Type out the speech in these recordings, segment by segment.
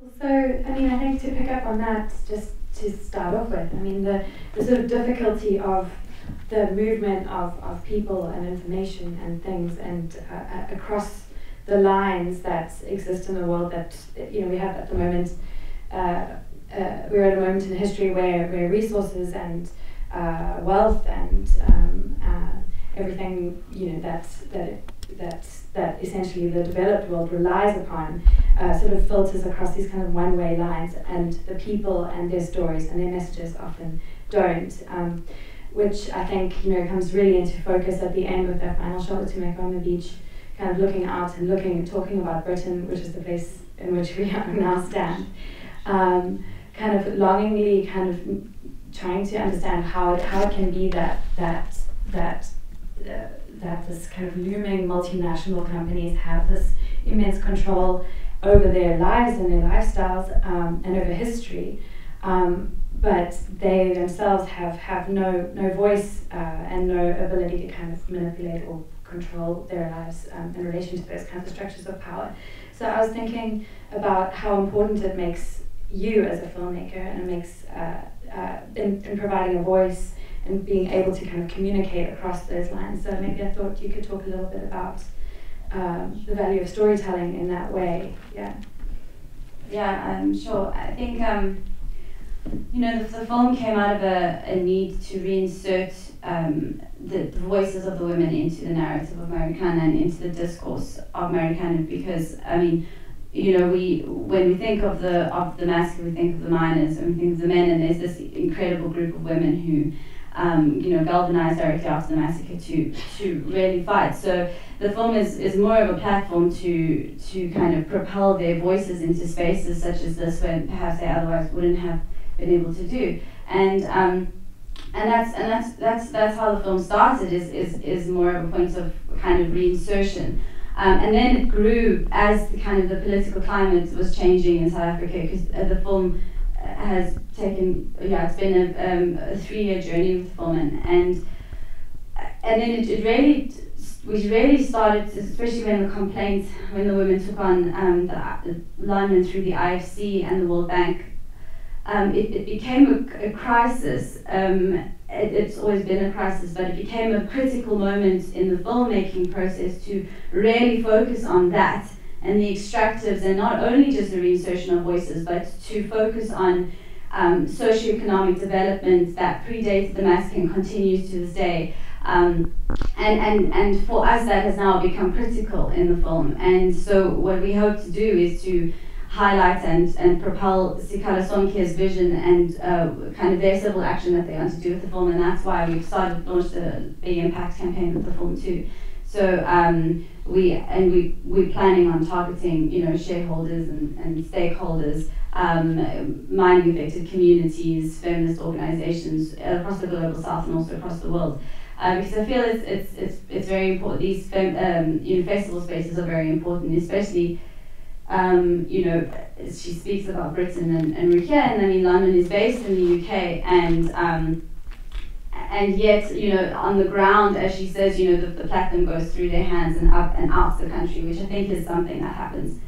So, I mean, I think to pick up on that, just to start off with, I mean, the sort of difficulty of the movement of people and information and things and across the lines that exist in the world that, we have at the moment. We're at a moment in history where resources and wealth and everything, that essentially the developed world relies upon sort of filters across these kind of one-way lines, and the people and their stories and their messages often don't, which I think comes really into focus at the end with that final shot of Tumeka on the beach, kind of looking out and talking about Britain, which is the place in which we now stand, kind of longingly kind of trying to understand how it can be that this kind of looming multinational companies have this immense control over their lives and their lifestyles, and over history, but they themselves have no voice and no ability to kind of manipulate or control their lives in relation to those kinds of structures of power. So I was thinking about how important it makes you as a filmmaker, and it makes in providing a voice and being able to kind of communicate across those lines. So maybe I thought you could talk a little bit about the value of storytelling in that way. Yeah, sure. I think the film came out of a need to reinsert the voices of the women into the narrative of Americana and into the discourse of Americana, because when we think of the massacre, we think of the miners and we think of the men, and there's this incredible group of women who galvanized directly after the massacre to really fight. So the film is more of a platform to kind of propel their voices into spaces such as this, where perhaps they otherwise wouldn't have been able to do. And that's how the film started, is more of a point of kind of reinsertion. And then it grew as the political climate was changing in South Africa, because the film has taken, it's been a 3-year journey with the film, and then we really started, especially when the women took on the linemen through the IFC and the World Bank, it became a crisis. It's always been a crisis, but it became a critical moment in the filmmaking process to really focus on that and the extractives, and not only just the reinsertion of voices, but to focus on socioeconomic development that predated the massacre and continues to this day. And for us, that has now become critical in the film. And so what we hope to do is to highlight and propel Sikhala Sonke's vision and kind of their civil action that they want to do with the film, and that's why we've launched a big impact campaign with the film too. So we're planning on targeting shareholders and stakeholders, mining affected communities, feminist organizations across the global south and also across the world. Because I feel it's very important. These festival spaces are very important, especially. She speaks about Britain and we're here, and I mean London is based in the UK, and yet on the ground, as she says, the platinum goes through their hands and up and out the country, which I think is something that happens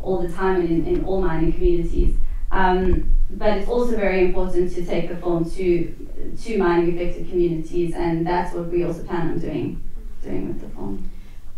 all the time in all mining communities. But it's also very important to take the film to mining affected communities, and that's what we also plan on doing with the film.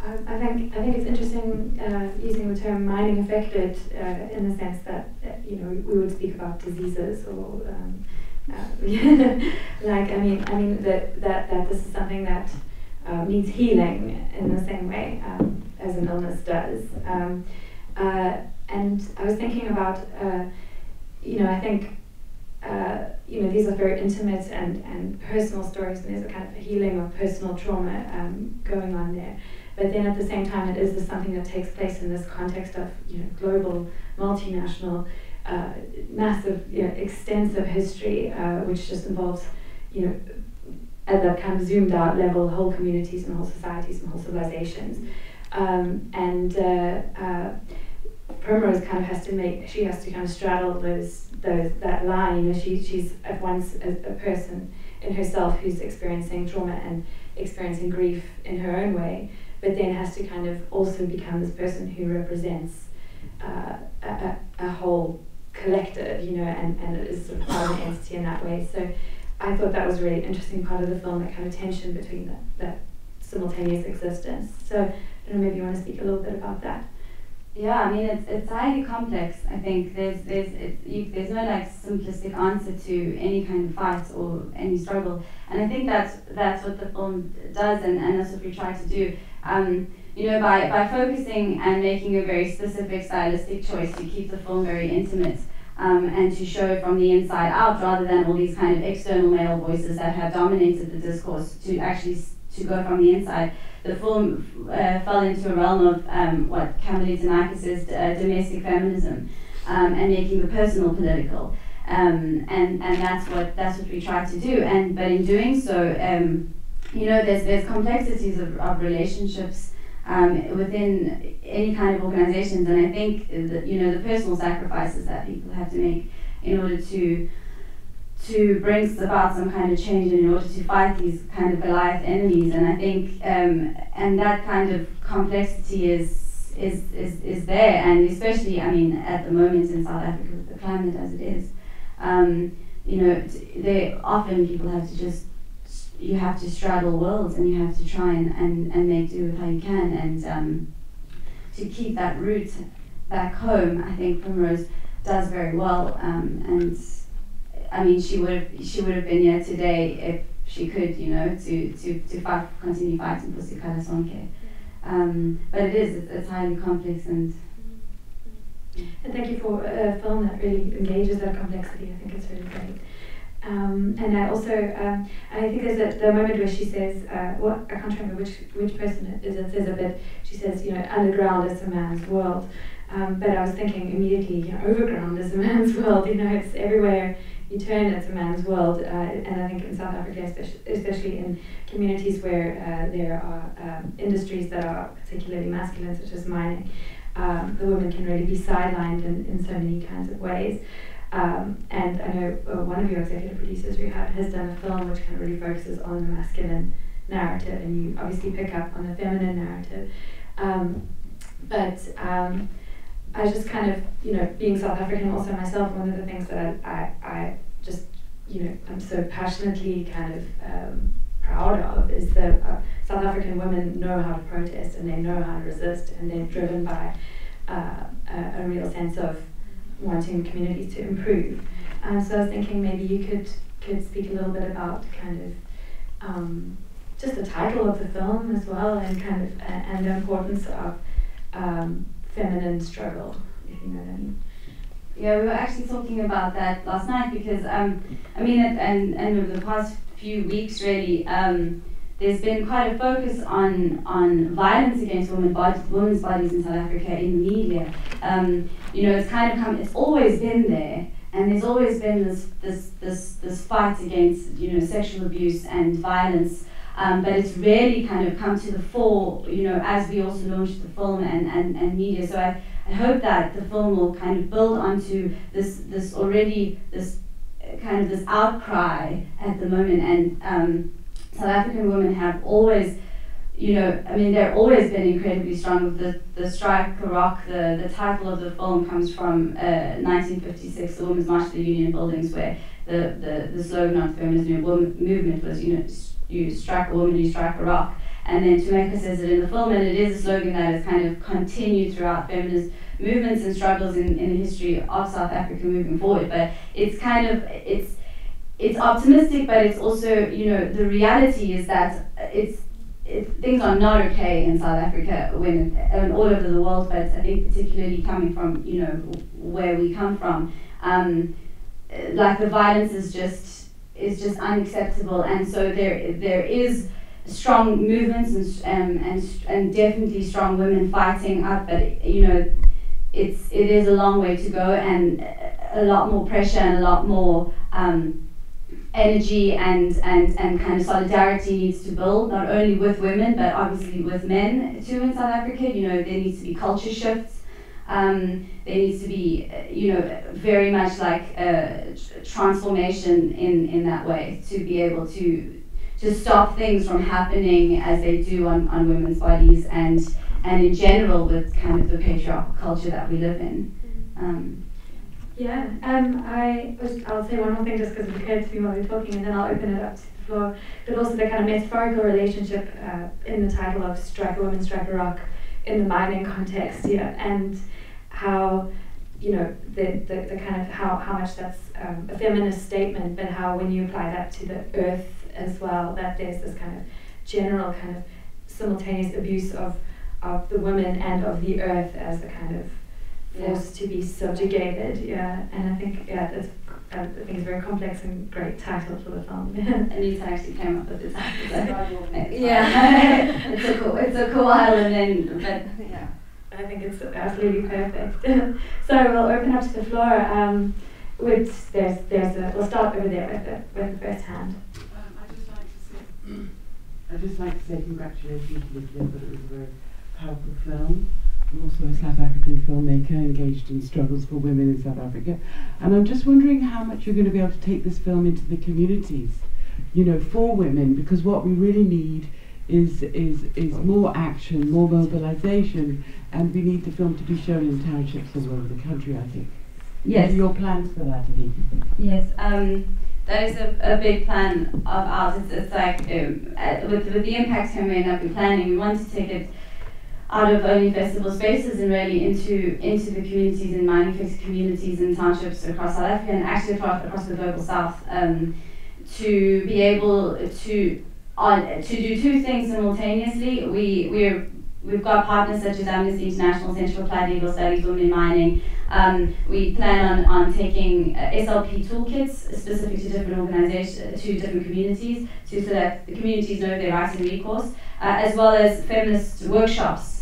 I think it's interesting using the term mining affected in the sense that we would speak about diseases or that this is something that needs healing in the same way as an illness does. And I was thinking about I think these are very intimate and personal stories, and there's a kind of healing of personal trauma going on there. But then at the same time, it is something that takes place in this context of global, multinational, massive, extensive history, which just involves, at that kind of zoomed out level, whole communities and whole societies and whole civilizations. Primrose kind of has to kind of straddle that line. She's at once a person in herself who's experiencing trauma and experiencing grief in her own way, but then has to kind of also become this person who represents a whole collective, you know, and it is sort of part of an entity in that way. So I thought that was a really interesting part of the film, that kind of tension between that simultaneous existence. So I don't know, maybe you want to speak a little bit about that. Yeah, I mean, it's highly complex. I think there's no like simplistic answer to any kind of fight or any struggle, and I think that's what the film does, and that's what we try to do. You know, by focusing and making a very specific stylistic choice to keep the film very intimate, and to show it from the inside out, rather than all these kind of external male voices that have dominated the discourse, to actually to go from the inside. The film fell into a realm of what Khanna says, domestic feminism, and making the personal political, and that's what we try to do. But in doing so, you know, there's complexities of relationships within any kind of organizations, and I think that, you know, the personal sacrifices that people have to make in order to bring about some kind of change, and in order to fight these kind of Goliath enemies. And I think and that kind of complexity is there, and especially, I mean, at the moment in South Africa with the climate as it is, you know, often people have to you have to straddle worlds, and you have to try and make do with how you can, and to keep that root back home. I think Primrose does very well, and I mean, she would have been here today if she could, you know, to fight, continue fighting for Sikhala Sonke. But it's highly complex, and thank you for a film that really engages that complexity. I think it's really great. And I also, I think there's the moment where she says, I can't remember which person it says it, but she says, you know, underground is a man's world. But I was thinking immediately, you know, overground is a man's world. You know, it's everywhere you turn, it's a man's world. And I think in South Africa, especially in communities where there are industries that are particularly masculine, such as mining, the women can really be sidelined in so many kinds of ways. And I know one of your executive producers, Rehab, has done a film which kind of really focuses on the masculine narrative, and you obviously pick up on the feminine narrative. But I just kind of, you know, being South African also myself, one of the things that I just, you know, I'm so passionately kind of proud of is that South African women know how to protest, and they know how to resist, and they're driven by a real sense of wanting communities to improve. So I was thinking maybe you could speak a little bit about kind of just the title of the film as well, and kind of and the importance of feminine struggle, if you know what I mean. Yeah, we were actually talking about that last night, because I mean, and over the past few weeks really, there's been quite a focus on violence against women's bodies in South Africa in the media. You know, it's kind of it's always been there, and there's always been this fight against, you know, sexual abuse and violence. But it's really kind of come to the fore, you know, as we also launched the film and media. So I hope that the film will kind of build onto this kind of this outcry at the moment. And South African women have always, you know, I mean, they've always been incredibly strong. The Strike a Rock, the title of the film comes from 1956, the Women's March to the Union Buildings, where the slogan of the feminist movement was, you know, you strike a woman, you strike a rock. And then Tumeka says it in the film, and it is a slogan that has kind of continued throughout feminist movements and struggles in the history of South Africa moving forward. But it's kind of, it's optimistic, but it's also, you know, the reality is that things are not okay in South Africa and all over the world, but I think particularly coming from, you know, where we come from, like the violence is just unacceptable. And so there is strong movements and definitely strong women fighting up, but, you know, it is a long way to go, and a lot more pressure and a lot more energy and kind of solidarity needs to build, not only with women but obviously with men too in South Africa. You know, there needs to be culture shifts. There needs to be, you know, very much like transformation in that way, to be able to stop things from happening as they do on women's bodies, and and in general with kind of the patriarchal culture that we live in. I'll say one more thing just because it occurred to me while we were talking, and then I'll open it up to the floor. But also the kind of metaphorical relationship in the title of Strike a Woman, Strike a Rock in the mining context here, and how, you know, the kind of how much that's a feminist statement, but how when you apply that to the earth as well, that there's this kind of general kind of simultaneous abuse of the women and of the earth as a kind of force to be subjugated, and I think it's a very complex and great title for the film. Anita actually came up with the title. It took a while, and then I think it's absolutely perfect. So we'll open up to the floor. We'll start over there with the first hand. I'd just like to say congratulations to Lydia, but it was a very powerful film. I'm also a South African filmmaker engaged in struggles for women in South Africa. And I'm just wondering how much you're going to be able to take this film into the communities, you know, for women, because what we really need is more action, more mobilization, and we need the film to be shown in townships all over the country, I think. Yes. What are your plans for that, Aliki? Yes. That is a big plan of ours. It's like with the impact campaign that we're planning, we want to take it out of only festival spaces and really into the communities and mining fixed communities and townships across South Africa and actually across the global south, to be able to do two things simultaneously. We've got partners such as Amnesty International, Centre for Applied Legal Studies, Women in Mining. We plan on taking SLP toolkits specific to different organizations, to different communities, so that the communities know their rights and recourse, as well as feminist workshops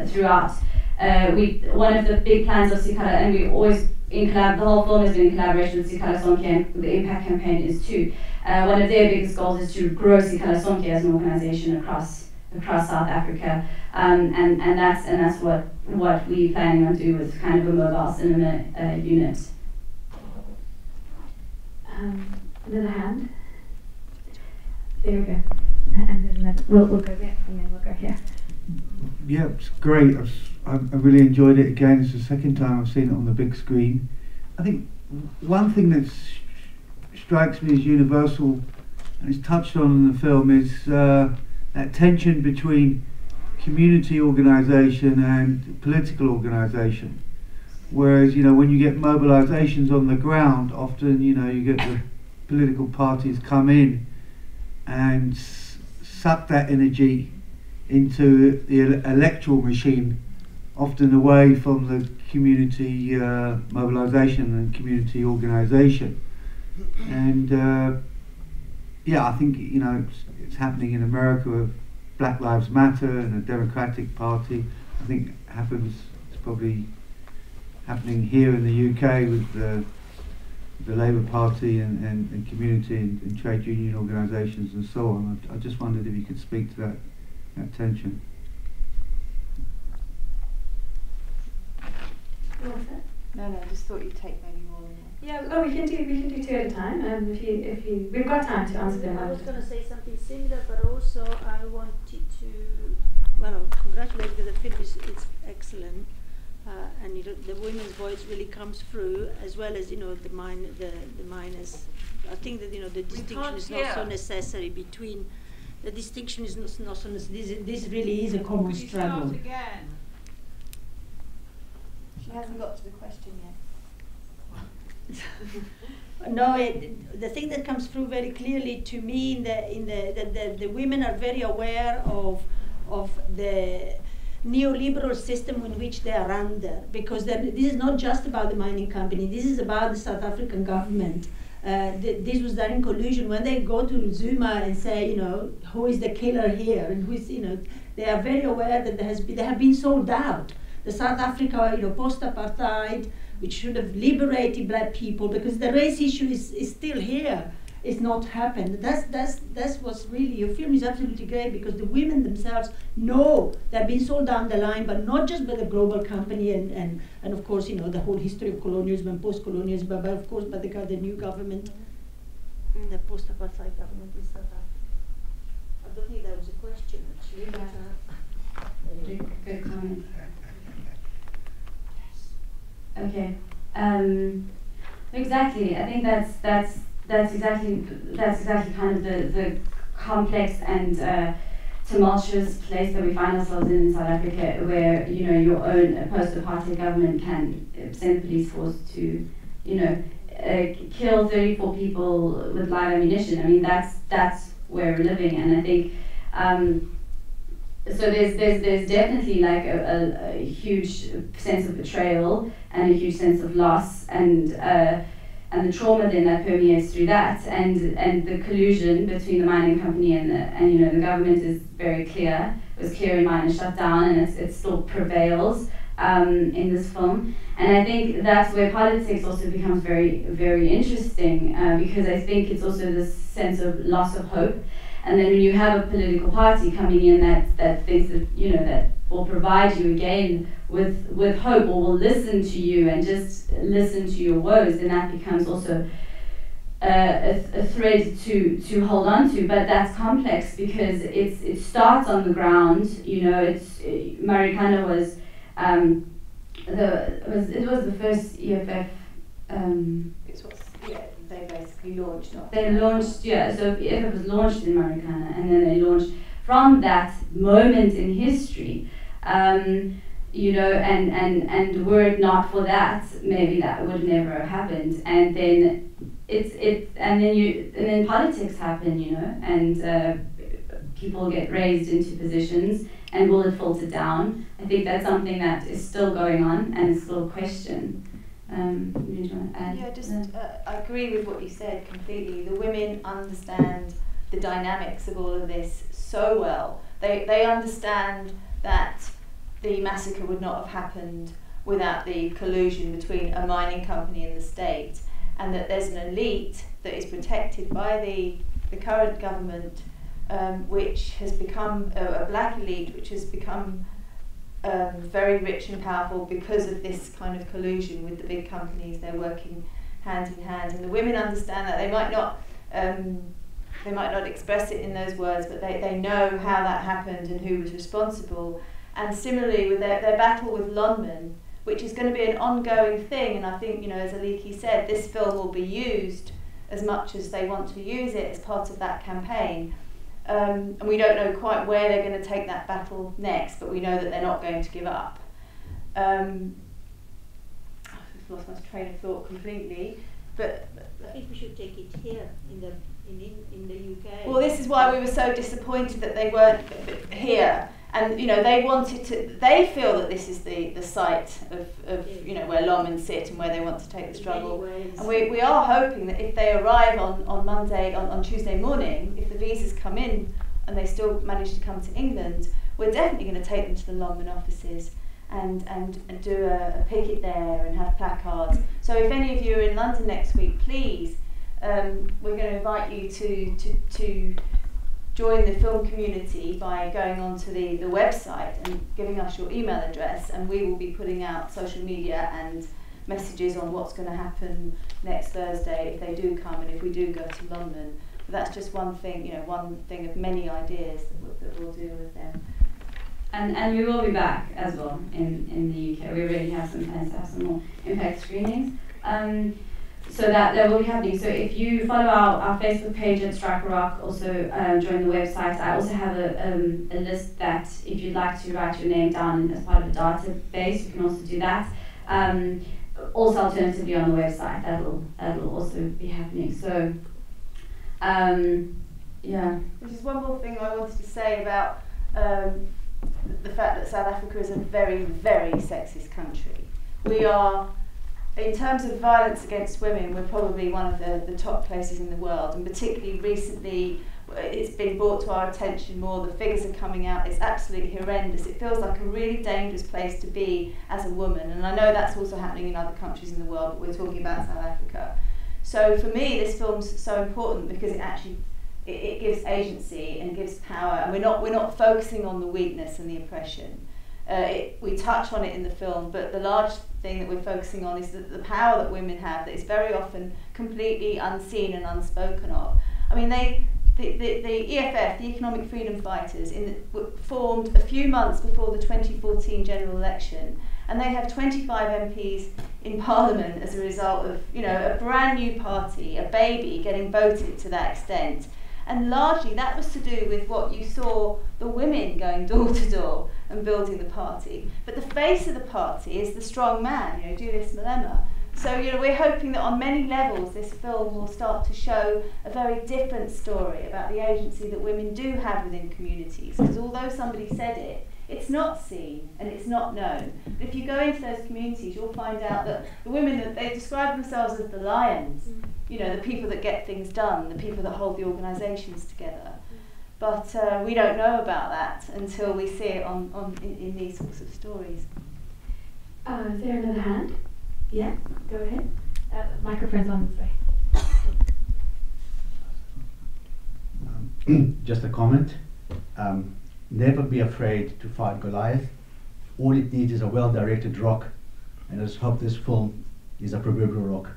throughout. One of the big plans of Sikhala, and we always the whole film has been in collaboration with Sikhala Sonke, and the Impact Campaign is too. One of their biggest goals is to grow Sikhala Sonke as an organization across South Africa, and that's what we're planning on doing with kind of a mobile cinema unit. Another hand. There we go. And then we'll go there, and then we'll go here. Yeah, it's great. I really enjoyed it again. It's the second time I've seen it on the big screen. I think one thing that strikes me as universal, and it's touched on in the film, is that tension between community organisation and political organisation. Whereas, you know, when you get mobilisations on the ground, often, you know, you get the political parties come in and suck that energy into the electoral machine, often away from the community mobilisation and community organisation. And I think, you know, it's happening in America with Black Lives Matter and the Democratic Party. I think it's probably happening here in the UK with the Labour Party and community and trade union organisations and so on. I just wondered if you could speak to that tension. No, I just thought you'd take maybe more than one. Yeah, we can do two at a time. We've got time to answer them. I was going to say something similar, but also I wanted to congratulate you. The film is excellent, and the women's voice really comes through, as well as the miners. I think that the distinction is not so necessary between. The distinction is not so necessary. This really is a common struggle. Again. She hasn't got to the question yet. No, the thing that comes through very clearly to me the women are very aware of the neoliberal system in which they are under, because this is not just about the mining company. This is about the South African government. This was done in collusion. When they go to Zuma and say, who is the killer here, and who is, they are very aware that they have been sold out. The South Africa, post-apartheid, which should have liberated black people, because the race issue is still here. It's not happened. That's what's really, your film is absolutely great, because the women themselves know they've been sold down the line, but not just by the global company and of course, the whole history of colonialism and post-colonialism, but of course by the new government, the post-apartheid government in South Africa. I don't think that was a question, actually. But, Good comment. Okay. Exactly. I think that's exactly kind of the complex and tumultuous place that we find ourselves in South Africa, where your own post-apartheid government can send police force to kill 34 people with live ammunition. I mean, that's where we're living, and I think so. There's definitely like a huge sense of betrayal and a huge sense of loss, and the trauma then that permeates through that, and the collusion between the mining company and the government is very clear. It was clear in Mine and Shut Down, and it still prevails in this film. And I think that's where politics also becomes very, very interesting, because I think it's also this sense of loss of hope. And then when you have a political party coming in that thinks that that will provide you again with hope, or will listen to you and just listen to your woes, then that becomes also a thread to hold on to. But that's complex because it starts on the ground. It's Marikana was it was the first EFF. They basically launched. They launched, so EFF was launched in Marikana, and then they launched from that moment in history. And were it not for that, maybe that would never have happened. And then and then politics happen, and people get raised into positions, and will it filter down? I think that's something that is still going on and is still a question. You want to add? Yeah, I agree with what you said completely. The women understand the dynamics of all of this so well. They understand that the massacre would not have happened without the collusion between a mining company and the state, and that there's an elite that is protected by the current government, which has become a black elite, which has become very rich and powerful because of this kind of collusion with the big companies. They're working hand in hand, and the women understand that. They might not express it in those words, but they know how that happened and who was responsible. And similarly with their battle with London, which is going to be an ongoing thing, and I think, as Aliki said, this film will be used as much as they want to use it as part of that campaign. And we don't know quite where they're going to take that battle next, but we know that they're not going to give up. I've lost my train of thought completely, but I think we should take it here in the UK. Well, this is why we were so disappointed that they weren't here. And they feel that this is the site of where Lomond sit and where they want to take the struggle. And we are hoping that if they arrive on Tuesday morning, if the visas come in and they still manage to come to England, we're definitely going to take them to the London offices and do a picket there and have placards. So if any of you are in London next week, please, we're going to invite you to join the film community by going onto the website and giving us your email address, and we will be putting out social media and messages on what's going to happen next Thursday if they do come and if we do go to London. But that's just one thing, one thing of many ideas that we'll do with them. And we will be back as well in the UK. We already have some plans to have some more impact screenings. So that will be happening. So if you follow our Facebook page at Strike a Rock, also join the website. I also have a list that if you'd like to write your name down as part of a database, you can also do that. Also alternatively on the website, that'll also be happening. So yeah. There's just one more thing I wanted to say about the fact that South Africa is a very, very sexist country. We are, in terms of violence against women, we're probably one of the top places in the world, and particularly recently it's been brought to our attention more. The figures are coming out. It's absolutely horrendous. It feels like a really dangerous place to be as a woman, and I know that's also happening in other countries in the world, but we're talking about South Africa. So for me, this film's so important because it actually it gives agency and gives power, and we're not focusing on the weakness and the oppression. We touch on it in the film, but the large thing that we're focusing on is the power that women have that is very often completely unseen and unspoken of. I mean, the EFF, the Economic Freedom Fighters, formed a few months before the 2014 general election, and they have 25 MPs in Parliament as a result of, you know, a brand new party, a baby, getting voted to that extent. And largely that was to do with what you saw the women going door to door and building the party. But the face of the party is the strong man, you know, Julius Malema. So, you know, we're hoping that on many levels this film will start to show a very different story about the agency that women do have within communities. Because although somebody said it, it's not seen and it's not known. But if you go into those communities, you'll find out that the women, that they describe themselves as the lions, you know, the people that get things done, the people that hold the organisations together. But we don't know about that until we see it in these sorts of stories. Is there another hand? Yeah, go ahead. Microphone's on this way. Just a comment. Never be afraid to fight Goliath. All it needs is a well-directed rock, and let's hope this film is a proverbial rock.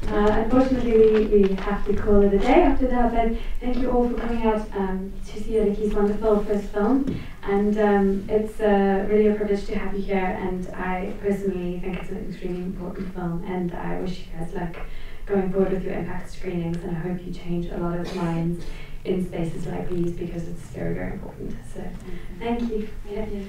Unfortunately, we have to call it a day after that, but thank you all for coming out to see Aliki's wonderful first film, and it's really a privilege to have you here, and I personally think it's an extremely important film, and I wish you guys luck going forward with your impact screenings, and I hope you change a lot of minds in spaces like these, because it's very, very important. So thank you. We love you.